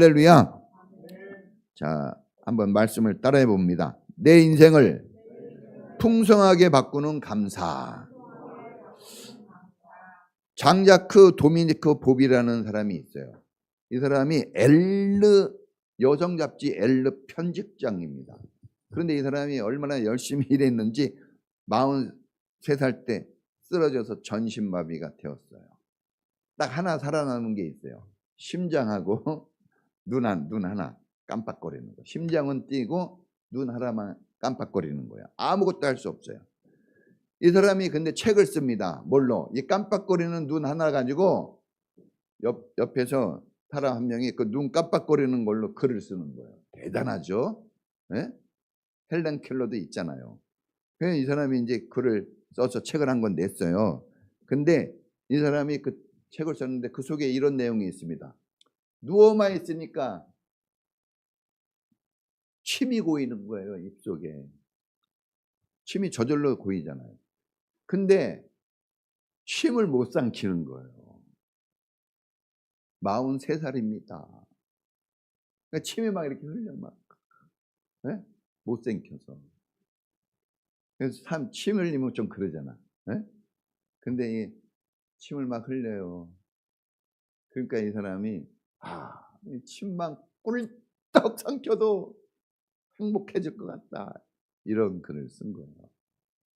할렐루야. 자, 한번 말씀을 따라해 봅니다. 내 인생을 풍성하게 바꾸는 감사. 장자크 도미니크 봅이라는 사람이 있어요. 이 사람이 엘르 여성 잡지 엘르 편집장입니다. 그런데 이 사람이 얼마나 열심히 일했는지 43살 때 쓰러져서 전신마비가 되었어요. 딱 하나 살아남은 게 있어요. 심장하고 눈 하나 깜빡거리는 거. 심장은 뛰고 눈 하나만 깜빡거리는 거야. 아무것도 할 수 없어요. 이 사람이 근데 책을 씁니다. 뭘로? 이 깜빡거리는 눈 하나 가지고 옆에서 사람 한 명이 그 눈 깜빡거리는 걸로 글을 쓰는 거예요. 대단하죠? 네? 헬렌 켈러도 있잖아요. 그래서 이 사람이 이제 글을 써서 책을 한 권 냈어요. 근데 이 사람이 그 책을 썼는데 그 속에 이런 내용이 있습니다. 누워만 있으니까 침이 고이는 거예요. 입속에. 침이 저절로 고이잖아요. 근데 침을 못 삼키는 거예요. 43살입니다. 그러니까 침이 막 이렇게 흘려 막. 네? 못 삼켜서. 그래서 침 흘리면 좀 그러잖아. 네? 근데 이 침을 막 흘려요. 그러니까 이 사람이 이 침만 꿀떡 삼켜도 행복해질 것 같다. 이런 글을 쓴 거예요.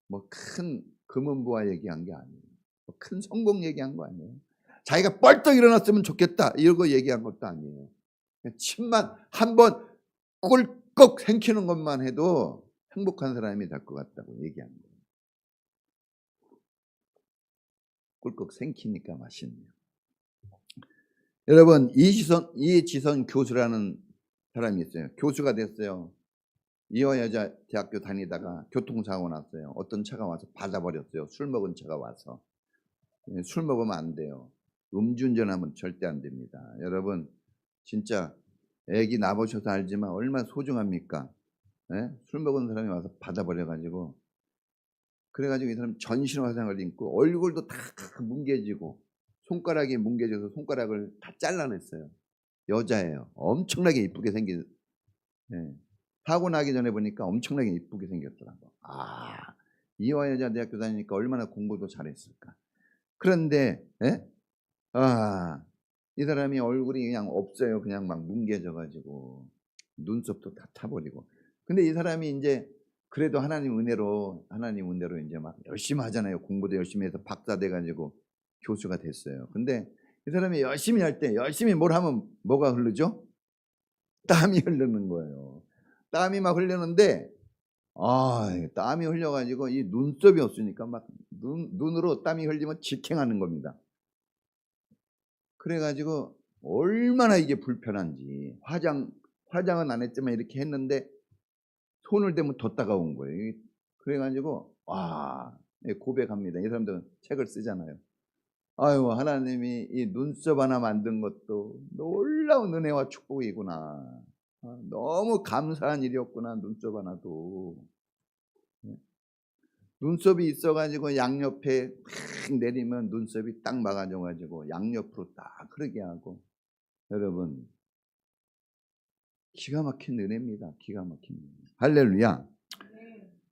뭐 큰 금은부와 얘기한 게 아니에요. 뭐 큰 성공 얘기한 거 아니에요. 자기가 뻘떡 일어났으면 좋겠다 이러고 얘기한 것도 아니에요. 침만 한번 꿀꺽 삼키는 것만 해도 행복한 사람이 될 것 같다고 얘기한 거예요. 꿀꺽 삼키니까 맛있네요. 여러분 이지선 교수라는 사람이 있어요. 교수가 됐어요. 이화여자 대학교 다니다가 교통사고 났어요. 어떤 차가 와서 받아버렸어요. 술 먹은 차가 와서. 술 먹으면 안 돼요. 음주운전하면 절대 안 됩니다. 여러분 진짜 애기 낳으셔서 알지만 얼마나 소중합니까? 예? 술 먹은 사람이 와서 받아버려가지고 그래가지고 이 사람 전신화상을 입고 얼굴도 다 뭉개지고 손가락이 뭉개져서 손가락을 다 잘라냈어요. 여자예요. 엄청나게 이쁘게 생긴. 예. 사고 나기 전에 보니까 엄청나게 이쁘게 생겼더라고. 이화여자대학교 다니니까 얼마나 공부도 잘했을까. 그런데 이 사람이 얼굴이 그냥 없어요. 그냥 막 뭉개져가지고 눈썹도 다 타버리고. 근데 이 사람이 이제 그래도 하나님 은혜로 이제 막 열심히 하잖아요. 공부도 열심히 해서 박사 돼가지고 교수가 됐어요. 근데 이 사람이 열심히 할 때 열심히 뭘 하면 뭐가 흐르죠? 땀이 흐르는 거예요. 땀이 막 흐르는데 땀이 흘려가지고 이 눈썹이 없으니까 막 눈으로 땀이 흘리면 직행하는 겁니다. 그래가지고 얼마나 이게 불편한지 화장은 안 했지만 이렇게 했는데 손을 대면 더 따가운 거예요. 그래가지고 고백합니다. 이 사람들은 책을 쓰잖아요. 아유 하나님이 이 눈썹 하나 만든 것도 놀라운 은혜와 축복이구나. 너무 감사한 일이었구나. 눈썹 하나도. 눈썹이 있어가지고 양옆에 팍 내리면 눈썹이 딱 막아져가지고 양옆으로 딱 흐르게 하고. 여러분 기가 막힌 은혜입니다. 기가 막힌 은혜. 할렐루야.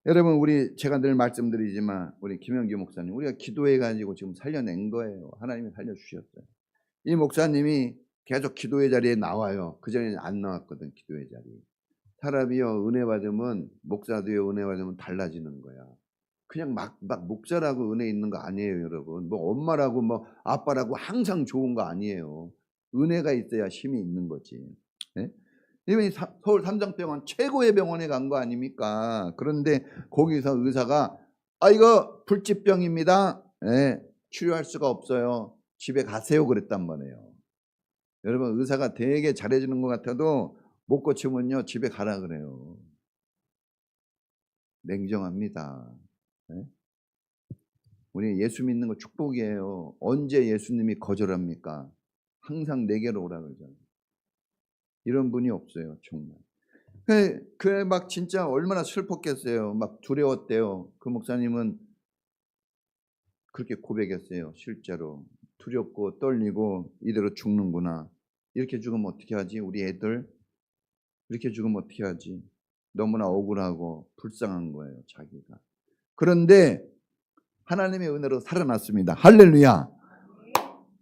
여러분 제가 늘 말씀드리지만 우리 김영규 목사님 우리가 기도해가지고 지금 살려낸 거예요. 하나님이 살려주셨어요. 이 목사님이 계속 기도의 자리에 나와요. 그전에는 안 나왔거든. 기도의 자리에. 사람이요 은혜 받으면 목사도요 은혜 받으면 달라지는 거야. 그냥 막 목사라고 은혜 있는 거 아니에요. 여러분 뭐 엄마라고 뭐 아빠라고 항상 좋은 거 아니에요. 은혜가 있어야 힘이 있는 거지. 네? 이번에 서울 삼성병원 최고의 병원에 간 거 아닙니까? 그런데 거기서 의사가 이거 불치병입니다. 치료할 수가 없어요. 집에 가세요 그랬단 말이에요. 여러분 의사가 되게 잘해주는 것 같아도 못 고치면요 집에 가라 그래요. 냉정합니다. 우리 예수 믿는 거 축복이에요. 언제 예수님이 거절합니까? 항상 내게로 오라 그러잖아요. 이런 분이 없어요. 정말. 그래 막 진짜 얼마나 슬펐겠어요. 막 두려웠대요. 그 목사님은 그렇게 고백했어요. 실제로 두렵고 떨리고 이대로 죽는구나. 이렇게 죽으면 어떻게 하지? 우리 애들 이렇게 죽으면 어떻게 하지? 너무나 억울하고 불쌍한 거예요, 자기가. 그런데 하나님의 은혜로 살아났습니다. 할렐루야.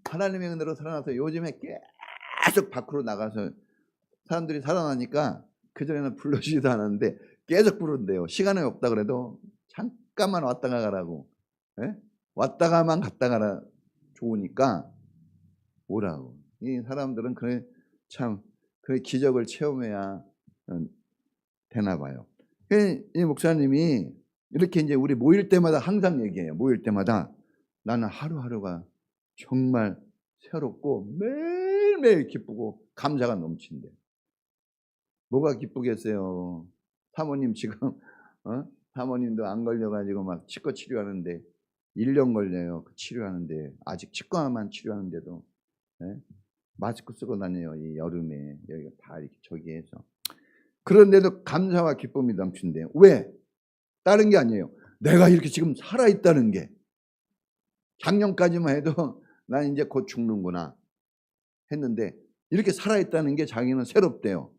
하나님의 은혜로 살아나서 요즘에 계속 밖으로 나가서 사람들이 살아나니까 그전에는 불러주지도 않았는데 계속 부른대요. 시간이 없다 그래도 잠깐만 왔다가 가라고. 예? 왔다가만 갔다 가라 좋으니까 오라고. 이 사람들은 그래 참 그 기적을 체험해야 되나 봐요. 이 목사님이 이렇게 이제 우리 모일 때마다 항상 얘기해요. 모일 때마다 나는 하루하루가 정말 새롭고 매일매일 기쁘고 감사가 넘친대. 뭐가 기쁘겠어요? 사모님 지금 사모님도 안 걸려가지고 막 치과 치료하는데 1년 걸려요. 그 치료하는데 아직 치과만 치료하는데도 예? 마스크 쓰고 다녀요. 이 여름에 여기가 다 이렇게 저기 해서. 그런데도 감사와 기쁨이 넘친대요. 왜? 다른 게 아니에요. 내가 이렇게 지금 살아있다는 게. 작년까지만 해도 난 이제 곧 죽는구나 했는데 이렇게 살아있다는 게 자기는 새롭대요.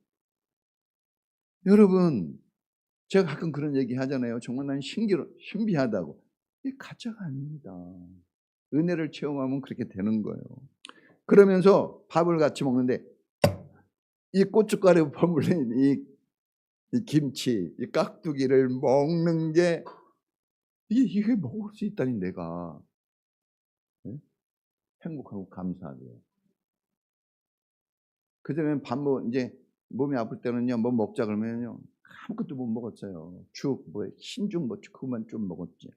여러분, 제가 가끔 그런 얘기 하잖아요. 정말 난 신비하다고. 이게 가짜가 아닙니다. 은혜를 체험하면 그렇게 되는 거예요. 그러면서 밥을 같이 먹는데 이 고춧가루 버무린 이 김치, 이 깍두기를 먹는 게 이게 먹을 수 있다니 내가 네? 행복하고 감사하고요. 그전에는 이제 몸이 아플 때는요 뭐 먹자 그러면요 아무것도 못 먹었어요. 죽, 뭐 흰죽 뭐 그것만 좀 먹었지.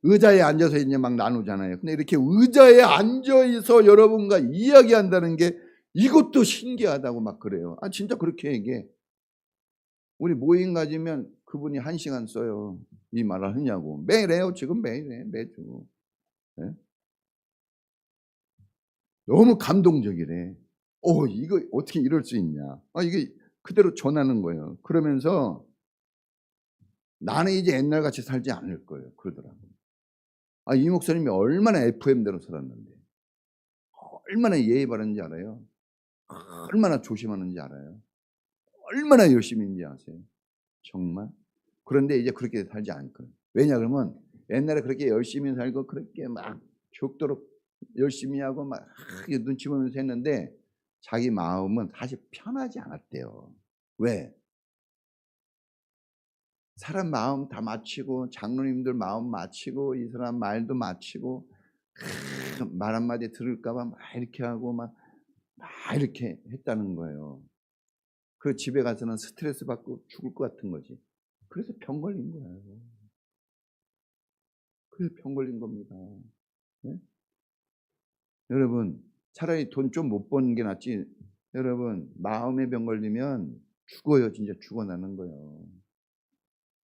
의자에 앉아서 이제 막 나누잖아요. 근데 이렇게 의자에 앉아서 여러분과 이야기한다는 게 이것도 신기하다고 막 그래요. 아 진짜 그렇게 얘기해. 우리 모임 가지면 그분이 1시간 써요. 이 말을 하냐고. 매일 해요. 지금 매일 해. 매주. 네? 너무 감동적이래. 이거 어떻게 이럴 수 있냐. 이게 그대로 전하는 거예요. 그러면서 나는 이제 옛날같이 살지 않을 거예요. 그러더라고요. 이 목사님이 얼마나 FM대로 살았는데 얼마나 예의 바른지 알아요? 얼마나 조심하는지 알아요? 얼마나 열심히인지 아세요? 정말? 그런데 이제 그렇게 살지 않을 거예요. 왜냐 그러면 옛날에 그렇게 열심히 살고 그렇게 막 죽도록 열심히 하고 막 눈치 보면서 했는데 자기 마음은 사실 편하지 않았대요. 왜? 사람 마음 다 맞추고 장로님들 마음 맞추고 이 사람 말도 맞추고 말 한마디 들을까 봐 막 이렇게 하고 막 이렇게 했다는 거예요. 그 집에 가서는 스트레스 받고 죽을 것 같은 거지. 그래서 병 걸린 거예요. 그래서 병 걸린 겁니다. 네? 여러분 차라리 돈 좀 못 버는 게 낫지. 여러분 마음의 병 걸리면 죽어요. 진짜 죽어나는 거예요.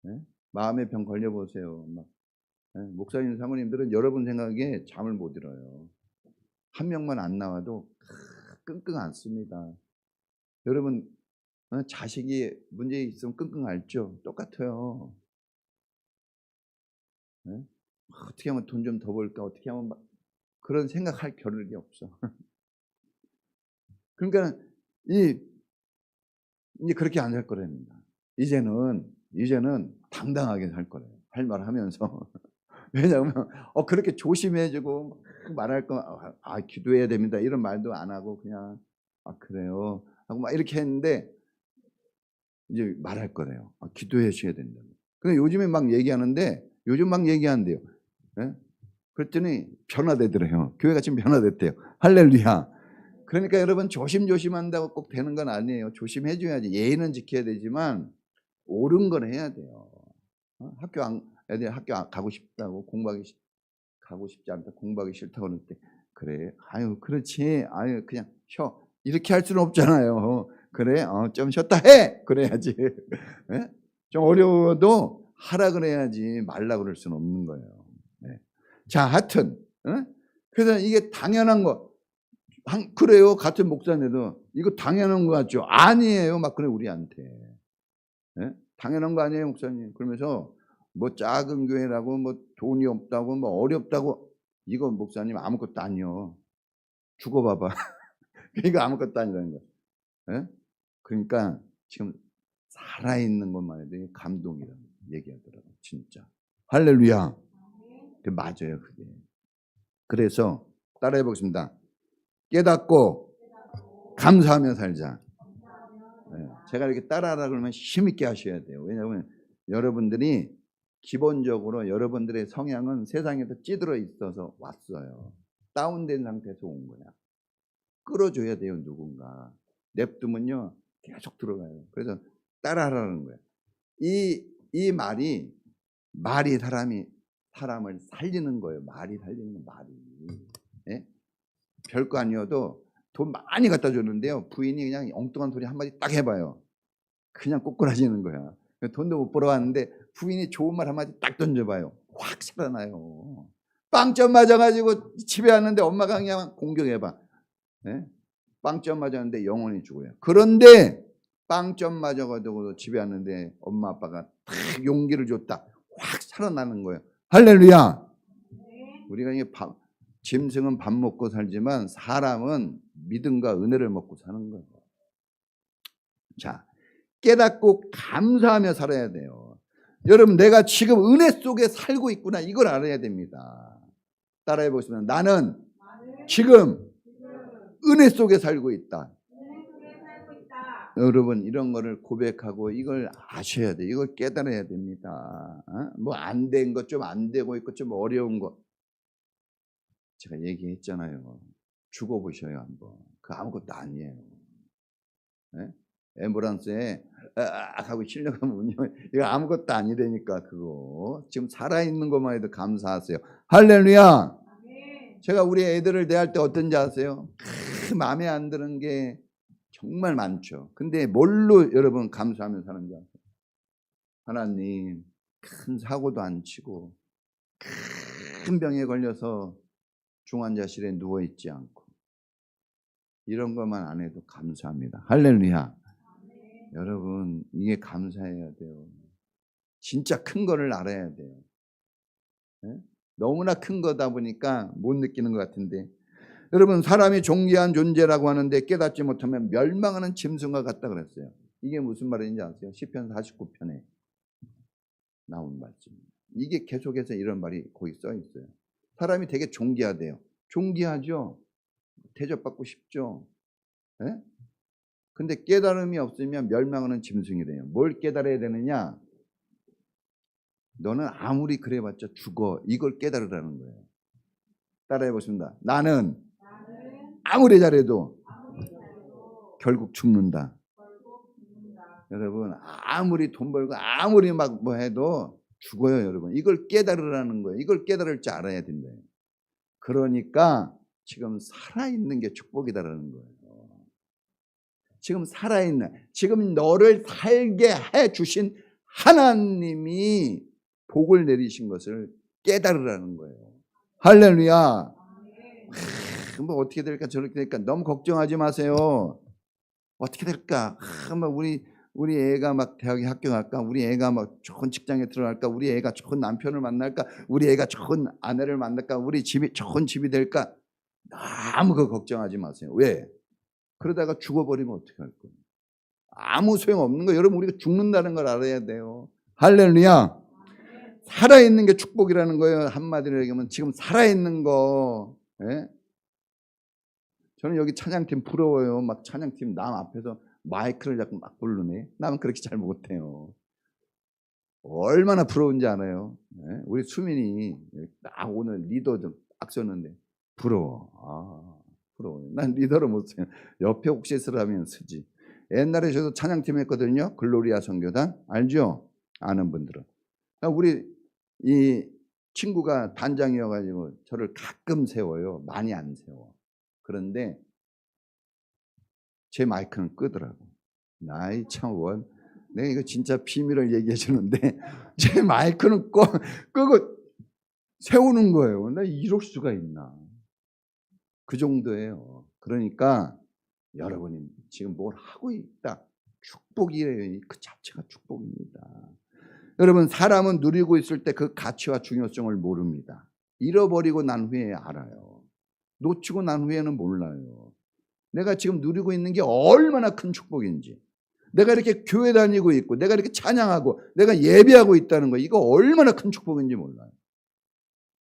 네? 마음의 병 걸려보세요. 목사님 사모님들은 여러분 생각에 잠을 못 들어요. 한 명만 안 나와도 끙끙 앓습니다. 여러분 자식이 문제 있으면 끙끙 앓죠. 똑같아요. 네? 어떻게 하면 돈 좀 더 벌까? 어떻게 하면 그런 생각할 겨를이 없어. 그러니까 이제 그렇게 안 살 거랍니다. 이제는 당당하게 살 거래요. 할 말 하면서. 왜냐하면 그렇게 조심해주고 말할 거 기도해야 됩니다. 이런 말도 안 하고 그냥 그래요 하고 막 이렇게 했는데 이제 말할 거래요. 기도해 주셔야 된다고. 근데 요즘에 막 얘기하는데 요즘 막 얘기한대요. 예? 그랬더니 변화되더래요. 교회가 지금 변화됐대요. 할렐루야. 그러니까 여러분 조심조심한다고 꼭 되는 건 아니에요. 조심해줘야지. 예의는 지켜야 되지만 옳은 건 해야 돼요. 애들 학교 가고 싶다고 가고 싶지 않다 공부하기 싫다고 그럴 때 그래 그렇지 그냥 쉬어 이렇게 할 수는 없잖아요. 그래 좀 쉬었다 해 그래야지. 네? 좀 어려워도 하라 그래야지 말라 그럴 수는 없는 거예요. 네. 자 하여튼 그래서 이게 당연한 거 그래요. 같은 목사님도 이거 당연한 거 같죠? 아니에요. 막 그래 우리한테. 네? 당연한 거 아니에요 목사님. 그러면서 뭐 작은 교회라고 뭐 돈이 없다고 뭐 어렵다고 이거 목사님 아무것도 아니요. 죽어봐봐. 이거 아무것도 아니라는 거예요. 예? 그러니까 지금 살아있는 것만 해도 감동이라고 얘기하더라고요. 진짜. 할렐루야. 맞아요, 그게. 그래서 따라해 보겠습니다. 깨닫고 감사하며 살자. 네. 제가 이렇게 따라하라 그러면 힘있게 하셔야 돼요. 왜냐하면 여러분들이 기본적으로 여러분들의 성향은 세상에서 찌들어 있어서 왔어요. 다운된 상태에서 온 거야. 끌어줘야 돼요, 누군가. 냅두면요 계속 들어가요. 그래서 따라하라는 거예요. 이 말이 사람을 살리는 거예요. 말이 살리는 거, 말이. 예? 별거 아니어도 돈 많이 갖다 줬는데요. 부인이 그냥 엉뚱한 소리 한마디 딱 해봐요. 그냥 꼬꾸라지는 거야. 돈도 못 벌어왔는데 부인이 좋은 말 한마디 딱 던져봐요. 확 살아나요. 빵점 맞아가지고 집에 왔는데 엄마가 그냥 공격해봐. 예? 빵점 맞았는데 영혼이 죽어요. 그런데 빵점 맞아가지고 집에 왔는데 엄마 아빠가 딱 용기를 줬다. 확 살아나는 거예요. 할렐루야. 우리가 이게 짐승은 밥 먹고 살지만 사람은 믿음과 은혜를 먹고 사는 거예요. 자, 깨닫고 감사하며 살아야 돼요. 여러분, 내가 지금 은혜 속에 살고 있구나, 이걸 알아야 됩니다. 따라해 보시면, 나는 지금 은혜 속에 살고 있다. 여러분, 이런 거를 고백하고 이걸 아셔야 돼요. 이걸 깨달아야 됩니다. 뭐 안 된 것, 좀 안 되고 있고 좀 어려운 것, 제가 얘기했잖아요. 죽어보셔요, 한번. 그 아무것도 아니에요. 네? 앰뷸런스에 하고 실려가면 이거 아무것도 아니라니까. 그거 지금 살아있는 것만 해도 감사하세요. 할렐루야. 제가 우리 애들을 대할 때 어떤지 아세요? 마음에 안 드는 게 정말 많죠. 근데 뭘로 여러분 감사하며 사는지 아세요? 하나님, 큰 사고도 안 치고 큰 병에 걸려서 중환자실에 누워있지 않고 이런 것만 안 해도 감사합니다. 할렐루야. 여러분, 이게 감사해야 돼요. 진짜 큰 거를 알아야 돼요. 네? 너무나 큰 거다 보니까 못 느끼는 것 같은데, 여러분, 사람이 존귀한 존재라고 하는데 깨닫지 못하면 멸망하는 짐승과 같다 그랬어요. 이게 무슨 말인지 아세요? 시편 49편에 나온 말씀입니다. 이게 계속해서 이런 말이 거기 써 있어요. 사람이 되게 존귀하대요. 존귀하죠? 대접받고 싶죠? 네? 근데 깨달음이 없으면 멸망하는 짐승이래요. 뭘 깨달아야 되느냐? 너는 아무리 그래봤자 죽어. 이걸 깨달으라는 거예요. 따라해 보십니다. 나는 아무리 잘해도 결국 죽는다. 여러분, 아무리 돈 벌고 아무리 막 뭐 해도 죽어요, 여러분. 이걸 깨달으라는 거예요. 이걸 깨달을 줄 알아야 된대요. 그러니까 지금 살아있는 게 축복이다라는 거예요. 지금 살아있는, 지금 너를 살게 해주신 하나님이 복을 내리신 것을 깨달으라는 거예요. 할렐루야. 뭐 어떻게 될까 저렇게 될까 너무 걱정하지 마세요. 어떻게 될까? 뭐 우리 애가 막 대학에 합격할까? 우리 애가 막 좋은 직장에 들어갈까? 우리 애가 좋은 남편을 만날까? 우리 애가 좋은 아내를 만날까? 우리 집이 좋은 집이 될까? 너무 그 걱정하지 마세요. 왜? 그러다가 죽어버리면 어떻게 할 거예요? 아무 소용없는 거예요. 여러분, 우리가 죽는다는 걸 알아야 돼요. 할렐루야. 살아있는 게 축복이라는 거예요. 한마디로 얘기하면 지금 살아있는 거. 예? 저는 여기 찬양팀 부러워요. 막 찬양팀 남 앞에서 마이크를 잡고 막 부르네. 나는 그렇게 잘 못해요. 얼마나 부러운지 알아요. 예? 우리 수민이 오늘 리더도 딱 썼는데 부러워. 부러워요. 난 리더를 못 써요. 옆에 혹시 쓰라면 쓰지. 옛날에 저도 찬양팀 했거든요. 글로리아 선교단. 알죠? 아는 분들은. 우리 이 친구가 단장이어가지고 저를 가끔 세워요. 많이 안 세워. 그런데 제 마이크는 끄더라고. 나이 참 원. 내가 이거 진짜 비밀을 얘기해 주는데 제 마이크는 끄고 세우는 거예요. 나 이럴 수가 있나. 그 정도예요. 그러니까 여러분이 지금 뭘 하고 있다. 축복이에요. 그 자체가 축복입니다. 여러분, 사람은 누리고 있을 때 그 가치와 중요성을 모릅니다. 잃어버리고 난 후에 알아요. 놓치고 난 후에는 몰라요. 내가 지금 누리고 있는 게 얼마나 큰 축복인지, 내가 이렇게 교회 다니고 있고 내가 이렇게 찬양하고 내가 예배하고 있다는 거, 이거 얼마나 큰 축복인지 몰라요.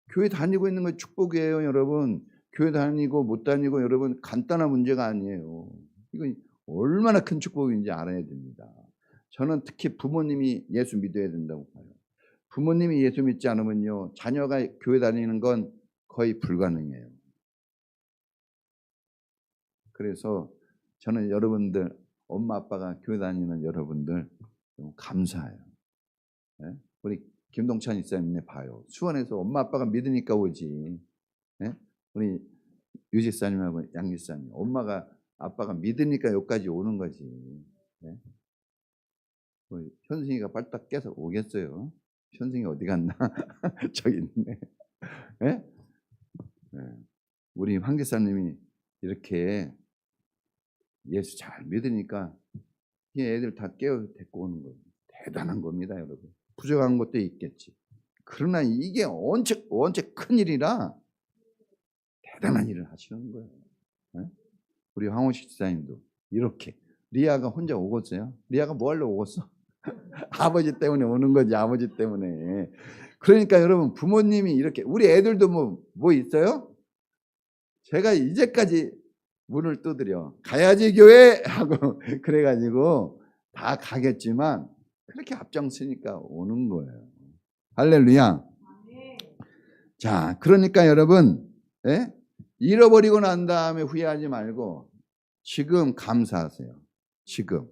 교회 다니고 있는 거 축복이에요, 여러분. 교회 다니고 못 다니고 여러분 간단한 문제가 아니에요. 이건 얼마나 큰 축복인지 알아야 됩니다. 저는 특히 부모님이 예수 믿어야 된다고 봐요. 부모님이 예수 믿지 않으면요, 자녀가 교회 다니는 건 거의 불가능해요. 그래서 저는 여러분들, 엄마 아빠가 교회 다니는 여러분들 너무 감사해요. 네? 우리 김동찬 이사님네 봐요. 수원에서 엄마 아빠가 믿으니까 오지. 네? 우리 유지사님하고 양지사님, 엄마가 아빠가 믿으니까 여기까지 오는 거지. 네? 현승이가 발딱 깨서 오겠어요. 현승이 어디 갔나? 저기 있네. 네? 네. 우리 황기사님이 이렇게 예수 잘 믿으니까 이 애들 다 깨워 데리고 오는 거예요. 대단한 겁니다, 여러분. 부족한 것도 있겠지. 그러나 이게 원체 큰 일이라 대단한 일을 하시는 거예요. 네? 우리 황호식 지사님도 이렇게 리아가 혼자 오겠어요? 리아가 뭐 하려고 오겠어? 아버지 때문에 오는 거지, 아버지 때문에. 그러니까 여러분, 부모님이 이렇게, 우리 애들도 뭐 있어요? 제가 이제까지 문을 두드려 가야지 교회 하고 그래가지고 다 가겠지만 그렇게 앞장서니까 오는 거예요. 할렐루야. 자, 그러니까 여러분, 예? 잃어버리고 난 다음에 후회하지 말고 지금 감사하세요. 지금.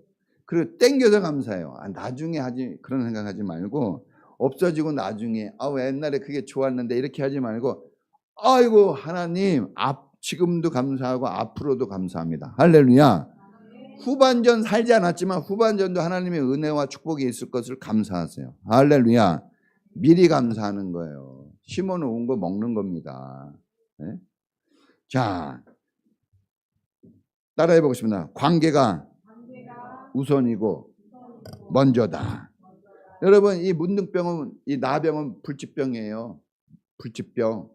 그리고 땡겨서 감사해요. 나중에 하지, 그런 생각하지 말고, 없어지고 나중에 옛날에 그게 좋았는데 이렇게 하지 말고, 아이고 하나님, 지금도 감사하고 앞으로도 감사합니다. 할렐루야. 후반전 살지 않았지만 후반전도 하나님의 은혜와 축복이 있을 것을 감사하세요. 할렐루야. 미리 감사하는 거예요. 심어놓은 거 먹는 겁니다. 네? 자, 따라해 보겠습니다. 관계가 우선이고 먼저다. 여러분, 이 문둥병은, 이 나병은 불치병이에요. 불치병.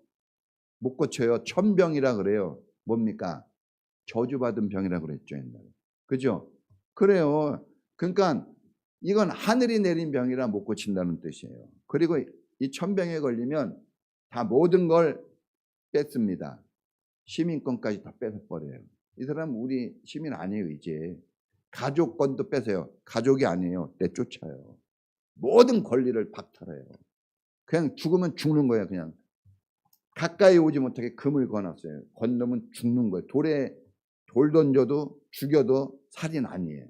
못 고쳐요. 천병이라 그래요. 뭡니까? 저주받은 병이라 그랬죠, 옛날에. 그죠? 그래요. 그러니까 이건 하늘이 내린 병이라 못 고친다는 뜻이에요. 그리고 이 천병에 걸리면 다 모든 걸 뺐습니다. 시민권까지 다 뺏어버려요. 이 사람 우리 시민 아니에요, 이제. 가족권도 뺏어요. 가족이 아니에요. 내쫓아요. 모든 권리를 박탈해요. 그냥 죽으면 죽는 거예요, 그냥. 가까이 오지 못하게 금을 거놨어요. 건너면 죽는 거예요. 돌 던져도 죽여도 살인 아니에요.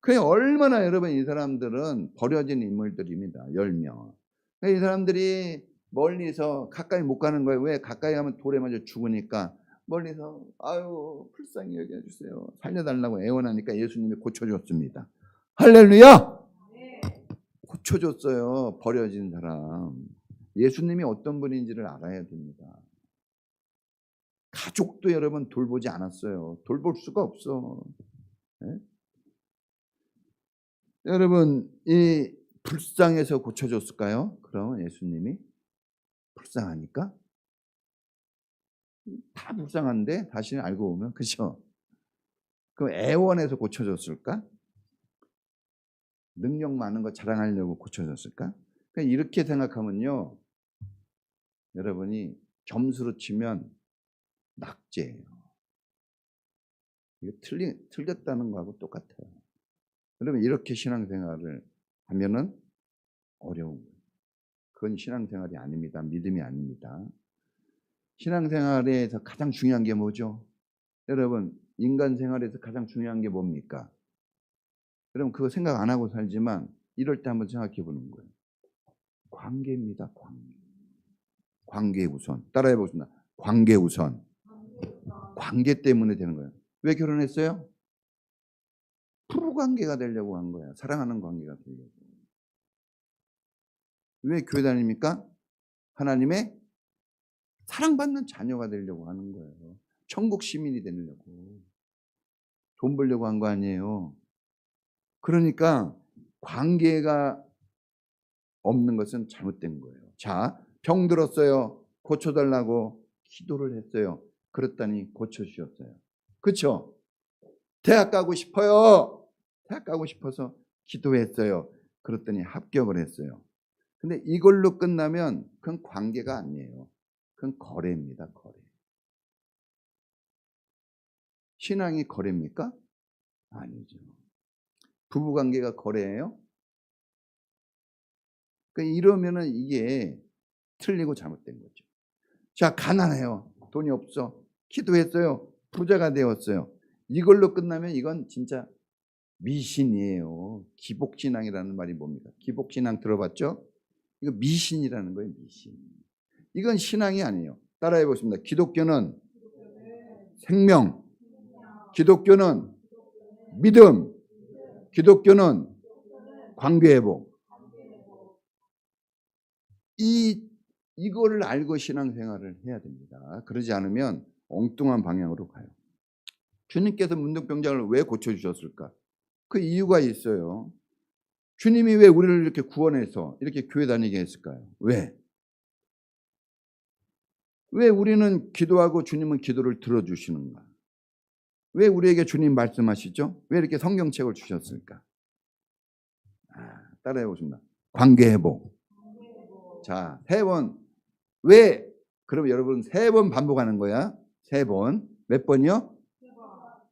그냥 얼마나 여러분, 이 사람들은 버려진 인물들입니다. 10명. 이 사람들이 멀리서 가까이 못 가는 거예요. 왜? 가까이 가면 돌에 맞아 죽으니까 멀리서 아유 불쌍히 여겨주세요. 살려달라고 애원하니까 예수님이 고쳐줬습니다. 할렐루야. 고쳐줬어요. 버려진 사람. 예수님이 어떤 분인지를 알아야 됩니다. 가족도 여러분 돌보지 않았어요. 돌볼 수가 없어. 네? 여러분, 이 불쌍해서 고쳐줬을까요? 그럼 예수님이 불쌍하니까? 다 불쌍한데 다시 알고 보면, 그죠? 그럼 애원해서 고쳐줬을까? 능력 많은 거 자랑하려고 고쳐줬을까? 그러니까 이렇게 생각하면요, 여러분이 점수로 치면 낙제예요. 이거 틀렸다는 거하고 똑같아요. 여러분, 이렇게 신앙생활을 하면은 어려운 거예요. 그건 신앙생활이 아닙니다. 믿음이 아닙니다. 신앙생활에서 가장 중요한 게 뭐죠? 여러분, 인간 생활에서 가장 중요한 게 뭡니까? 여러분, 그거 생각 안 하고 살지만 이럴 때 한번 생각해 보는 거예요. 관계입니다. 관계 우선. 따라해 보겠습니다. 관계 우선. 관계 때문에 되는 거예요. 왜 결혼했어요? 부부 관계가 되려고 한 거예요. 사랑하는 관계가 되려고. 왜 교회 다닙니까? 하나님의 사랑받는 자녀가 되려고 하는 거예요. 천국 시민이 되려고. 돈 벌려고 한 거 아니에요. 그러니까 관계가 없는 것은 잘못된 거예요. 자, 병 들었어요. 고쳐달라고 기도를 했어요. 그랬더니 고쳐주셨어요. 그렇죠? 대학 가고 싶어요. 대학 가고 싶어서 기도했어요. 그랬더니 합격을 했어요. 근데 이걸로 끝나면 그건 관계가 아니에요. 그건 거래입니다. 거래. 신앙이 거래입니까? 아니죠. 부부관계가 거래예요? 그러니까 이러면은 이게 틀리고 잘못된 거죠. 자, 가난해요. 돈이 없어. 기도했어요. 부자가 되었어요. 이걸로 끝나면 이건 진짜 미신이에요. 기복신앙이라는 말이 뭡니까? 기복신앙 들어봤죠? 이거 미신이라는 거예요. 미신. 이건 신앙이 아니에요. 따라해 보겠습니다. 기독교는 생명, 기독교는 믿음, 기독교는 관계회복. 이거를 알고 신앙생활을 해야 됩니다. 그러지 않으면 엉뚱한 방향으로 가요. 주님께서 문둥병자를 왜 고쳐주셨을까? 그 이유가 있어요. 주님이 왜 우리를 이렇게 구원해서 이렇게 교회 다니게 했을까요? 왜? 왜 우리는 기도하고 주님은 기도를 들어주시는가? 왜 우리에게 주님 말씀하시죠? 왜 이렇게 성경책을 주셨을까? 따라해 보십니다. 관계회복. 자, 3번. 왜? 그럼 여러분 3번 반복하는 거야. 3번. 몇 번이요?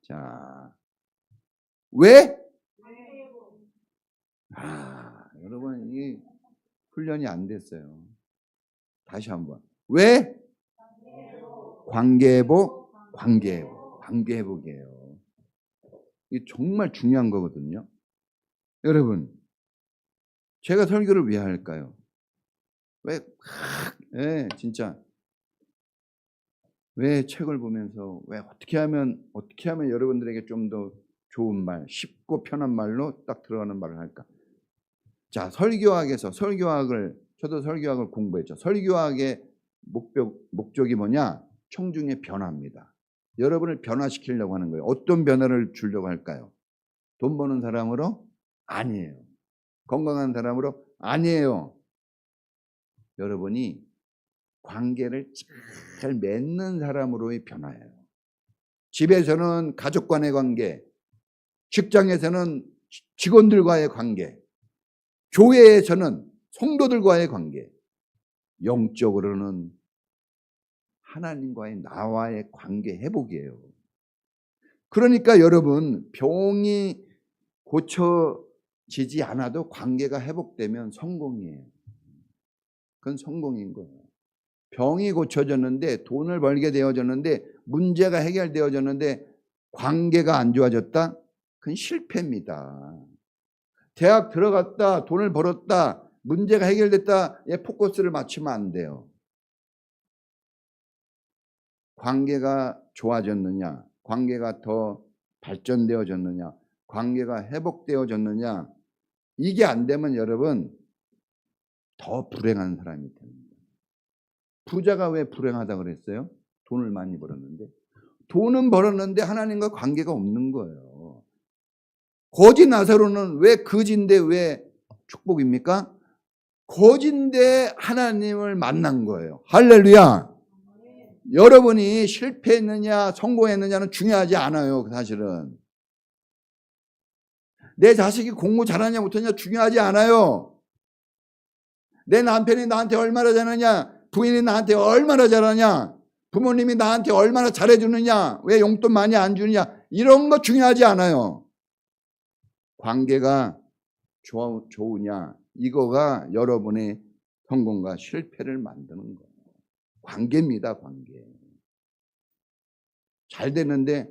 자, 왜? 여러분 이 훈련이 안 됐어요. 다시 한번. 왜? 관계회복, 관계회복, 관계회복이에요. 이게 정말 중요한 거거든요. 여러분, 제가 설교를 왜 할까요? 왜? 진짜 왜 책을 보면서 왜 어떻게 하면 여러분들에게 좀 더 좋은 말, 쉽고 편한 말로 딱 들어가는 말을 할까? 자, 저도 설교학을 공부했죠. 설교학의 목적이 뭐냐? 청중의 변화입니다. 여러분을 변화시키려고 하는 거예요. 어떤 변화를 주려고 할까요? 돈 버는 사람으로? 아니에요. 건강한 사람으로? 아니에요. 여러분이 관계를 잘 맺는 사람으로의 변화예요. 집에서는 가족 간의 관계, 직장에서는 직원들과의 관계, 교회에서는 성도들과의 관계, 영적으로는 하나님과의 나와의 관계 회복이에요. 그러니까 여러분, 병이 고쳐지지 않아도 관계가 회복되면 성공이에요. 그건 성공인 거예요. 병이 고쳐졌는데 돈을 벌게 되어졌는데 문제가 해결되어졌는데 관계가 안 좋아졌다? 그건 실패입니다. 대학 들어갔다 돈을 벌었다 문제가 해결됐다 포커스를 맞추면 안 돼요. 관계가 좋아졌느냐, 관계가 더 발전되어졌느냐, 관계가 회복되어졌느냐, 이게 안 되면 여러분 더 불행한 사람이 됩니다. 부자가 왜 불행하다고 그랬어요? 돈을 많이 벌었는데. 돈은 벌었는데 하나님과 관계가 없는 거예요. 거지 나사로는 왜 거지인데 왜 축복입니까? 거지인데 하나님을 만난 거예요. 할렐루야. 여러분이 실패했느냐 성공했느냐는 중요하지 않아요. 사실은 내 자식이 공부 잘하냐 못하냐 중요하지 않아요. 내 남편이 나한테 얼마나 잘하냐, 부인이 나한테 얼마나 잘하냐, 부모님이 나한테 얼마나 잘해주느냐, 왜 용돈 많이 안 주느냐, 이런 거 중요하지 않아요. 관계가 좋으냐, 이거가 여러분의 성공과 실패를 만드는 거예요. 관계입니다. 관계. 잘 됐는데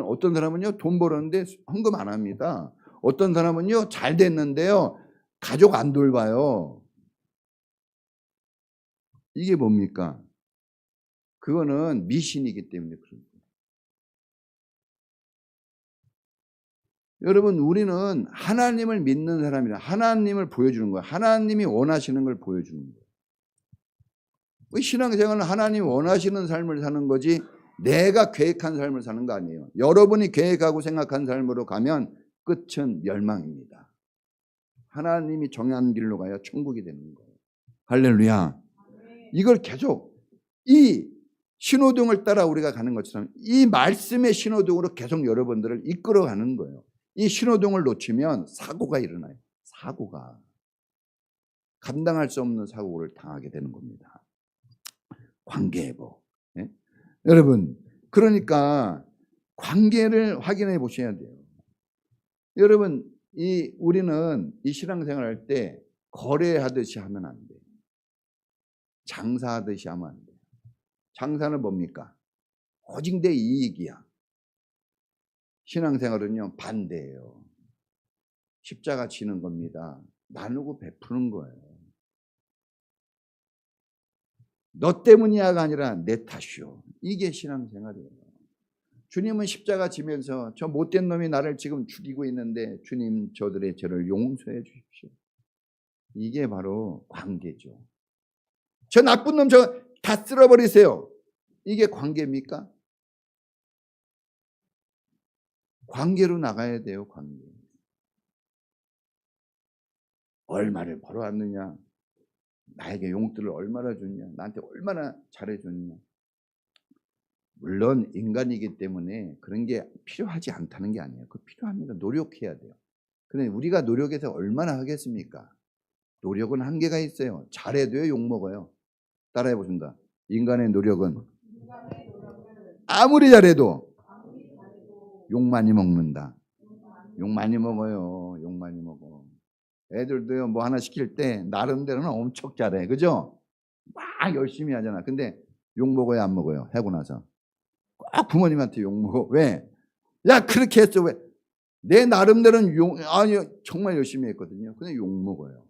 어떤 사람은요 돈 벌었는데 헌금 안 합니다. 어떤 사람은요 잘 됐는데요 가족 안 돌봐요. 이게 뭡니까? 그거는 미신이기 때문에 그런 거예요. 여러분 우리는 하나님을 믿는 사람이라 하나님을 보여주는 거예요. 하나님이 원하시는 걸 보여주는 거예요. 신앙생활은 하나님이 원하시는 삶을 사는 거지 내가 계획한 삶을 사는 거 아니에요. 여러분이 계획하고 생각한 삶으로 가면 끝은 멸망입니다. 하나님이 정한 길로 가야 천국이 되는 거예요. 할렐루야. 이걸 계속 이 신호등을 따라 우리가 가는 것처럼 이 말씀의 신호등으로 계속 여러분들을 이끌어가는 거예요. 이 신호등을 놓치면 사고가 일어나요. 사고가. 감당할 수 없는 사고를 당하게 되는 겁니다. 관계회복. 예? 여러분, 그러니까 관계를 확인해 보셔야 돼요. 여러분, 우리는 이 신앙생활 할 때 거래하듯이 하면 안 돼요. 장사하듯이 하면 안 돼요. 장사는 뭡니까? 오직 내 이익이야. 신앙생활은요, 반대예요. 십자가 지는 겁니다. 나누고 베푸는 거예요. 너 때문이야가 아니라 내 탓이요. 이게 신앙생활이에요. 주님은 십자가 지면서 저 못된 놈이 나를 지금 죽이고 있는데 주님 저들의 죄를 용서해 주십시오. 이게 바로 관계죠. 저 나쁜 놈 저 다 쓸어버리세요. 이게 관계입니까? 관계로 나가야 돼요. 관계. 얼마를 벌어왔느냐, 나에게 용돈을 얼마나 줬냐, 나한테 얼마나 잘해줬냐. 물론 인간이기 때문에 그런 게 필요하지 않다는 게 아니에요. 그거 필요합니다. 노력해야 돼요. 근데 우리가 노력해서 얼마나 하겠습니까? 노력은 한계가 있어요. 잘해도요 욕먹어요. 따라해 보신다. 인간의 노력은 아무리 잘해도 욕 많이 먹는다. 욕 많이 먹어요. 욕 많이 먹어. 애들도요 뭐 하나 시킬 때 나름대로는 엄청 잘해. 그죠? 막 열심히 하잖아. 근데 욕 먹어요 안 먹어요? 하고 나서 꼭 부모님한테 욕 먹어. 왜? 야 그렇게 했어. 왜? 내 나름대로는 아니 정말 열심히 했거든요. 근데 욕 먹어요.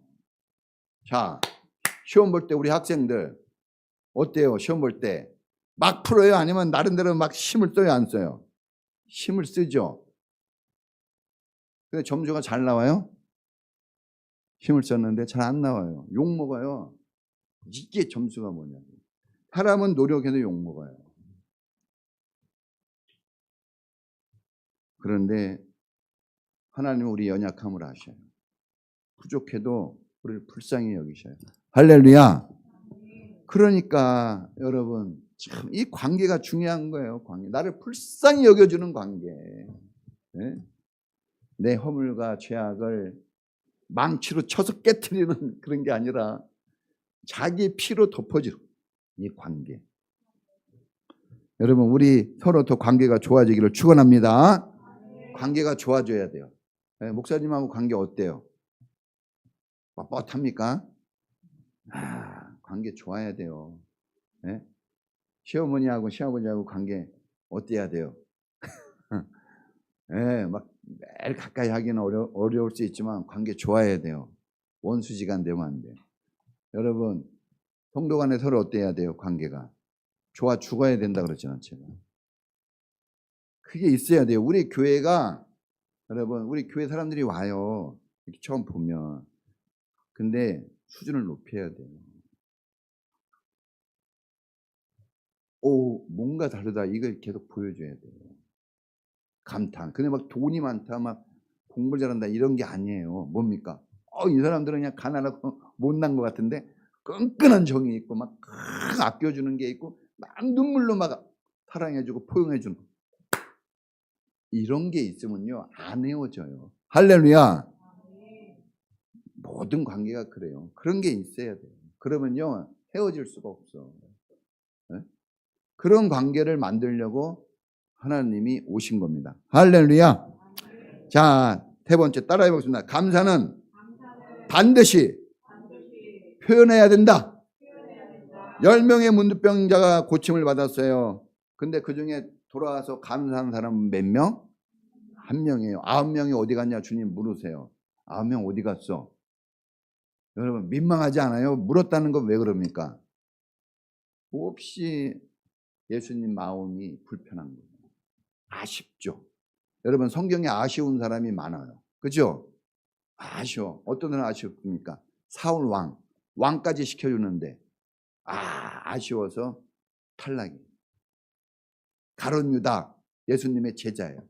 자, 시험 볼 때 우리 학생들 어때요? 시험 볼 때 막 풀어요? 아니면 나름대로 막 힘을 써요? 안 써요? 힘을 쓰죠. 근데 점수가 잘 나와요? 힘을 썼는데 잘 안 나와요. 욕 먹어요. 이게 점수가 뭐냐고. 사람은 노력해도 욕 먹어요. 그런데 하나님은 우리 연약함을 아셔요. 부족해도 우리를 불쌍히 여기셔요. 할렐루야. 그러니까 여러분 참 이 관계가 중요한 거예요. 관계. 나를 불쌍히 여겨주는 관계. 네? 내 허물과 죄악을 망치로 쳐서 깨트리는 그런 게 아니라 자기 피로 덮어주는 이 관계. 여러분 우리 서로 더 관계가 좋아지기를 축원합니다. 관계가 좋아져야 돼요. 네, 목사님하고 관계 어때요? 뻣뻣합니까? 관계 좋아야 돼요. 네? 시어머니하고 시아버지하고 관계 어때야 돼요? 네, 막 매일 가까이 하기는 어려울 수 있지만 관계 좋아야 돼요. 원수지간 되면 안 돼요. 여러분 성도 간에 서로 어때야 돼요? 관계가 좋아 죽어야 된다 그러잖아요. 제가 그게 있어야 돼요. 우리 교회가 여러분 우리 교회 사람들이 와요. 이렇게 처음 보면 근데 수준을 높여야 돼요. 오 뭔가 다르다 이걸 계속 보여줘야 돼요. 감탄. 근데 막 돈이 많다 막 공부 잘한다 이런 게 아니에요. 뭡니까? 이 사람들은 그냥 가난하고 못난 것 같은데 끈끈한 정이 있고 막 아껴주는 게 있고 막 눈물로 막 사랑해주고 포용해주는 이런 게 있으면요 안 헤어져요. 할렐루야. 모든 관계가 그래요. 그런 게 있어야 돼요. 그러면요 헤어질 수가 없어. 네? 그런 관계를 만들려고 하나님이 오신 겁니다. 할렐루야. 자, 세 번째 따라해 보겠습니다. 감사는 반드시 표현해야 된다. 10명의 문둥병자가 고침을 받았어요. 근데 그중에 돌아와서 감사한 사람은 몇 명? 한 명이에요. 9명이 어디 갔냐 주님 물으세요. 9명 어디 갔어? 여러분 민망하지 않아요? 물었다는 건 왜 그럽니까? 몹시 예수님 마음이 불편한 거예요. 아쉽죠. 여러분 성경에 아쉬운 사람이 많아요. 그죠? 아쉬워. 어떤 사람 아쉽습니까? 사울 왕까지 시켜주는데 아쉬워서 탈락이에요. 가룟 유다 예수님의 제자예요.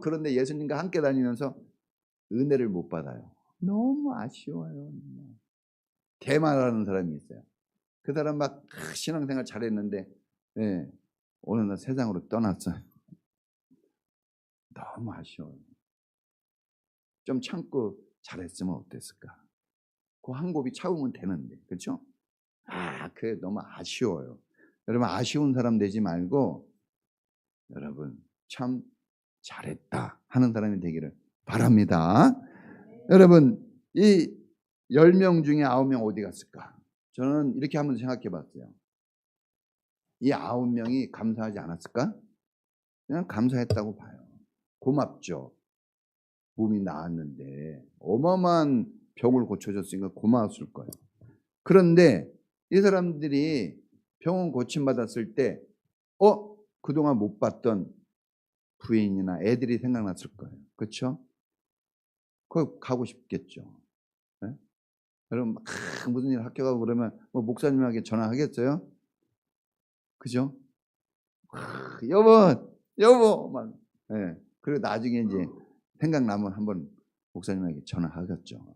그런데 예수님과 함께 다니면서 은혜를 못 받아요. 너무 아쉬워요. 대마라는 사람이 있어요. 그 사람 막 신앙생활 잘했는데 예, 어느 날 세상으로 떠났어요. 너무 아쉬워요. 좀 참고 잘했으면 어땠을까? 그 한 곱이 차우면 되는데, 그렇죠? 그게 너무 아쉬워요. 여러분 아쉬운 사람 되지 말고 여러분 참 잘했다 하는 사람이 되기를 바랍니다. 여러분 이 10명 중에 9명 어디 갔을까? 저는 이렇게 한번 생각해 봤어요. 이 9명이 감사하지 않았을까? 그냥 감사했다고 봐요. 고맙죠. 몸이 나았는데 어마어마한 병을 고쳐줬으니까 고마웠을 거예요. 그런데 이 사람들이 병원 고침받았을 때 그동안 못 봤던 부인이나 애들이 생각났을 거예요. 그렇죠? 거기 가고 싶겠죠. 네? 여러분 막 무슨 일 학교 가고 그러면 뭐 목사님에게 전화하겠어요? 그죠? 여보 막 그리고 나중에 이제 생각나면 한번 목사님에게 전화하겠죠.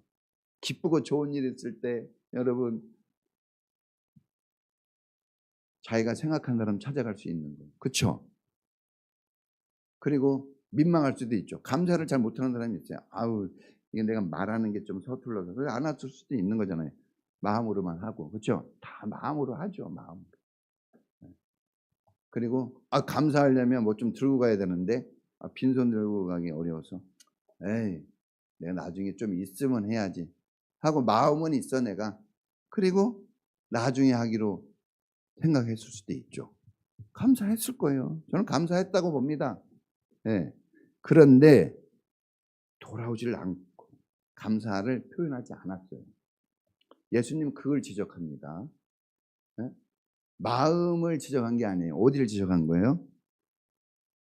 기쁘고 좋은 일 있을 때 여러분 자기가 생각한 사람 찾아갈 수 있는 거. 그렇죠? 그리고 민망할 수도 있죠. 감사를 잘 못하는 사람이 있어요. 이게 내가 말하는 게 좀 서툴러서 그래서 안 왔을 수도 있는 거잖아요. 마음으로만 하고. 그렇죠? 다 마음으로 하죠. 마음으로. 그리고 감사하려면 뭐 좀 들고 가야 되는데 빈손 들고 가기 어려워서 에이 내가 나중에 좀 있으면 해야지 하고 마음은 있어 내가. 그리고 나중에 하기로 생각했을 수도 있죠. 감사했을 거예요. 저는 감사했다고 봅니다. 그런데 돌아오질 않고 감사를 표현하지 않았어요. 예수님 그걸 지적합니다. 마음을 지적한 게 아니에요. 어디를 지적한 거예요?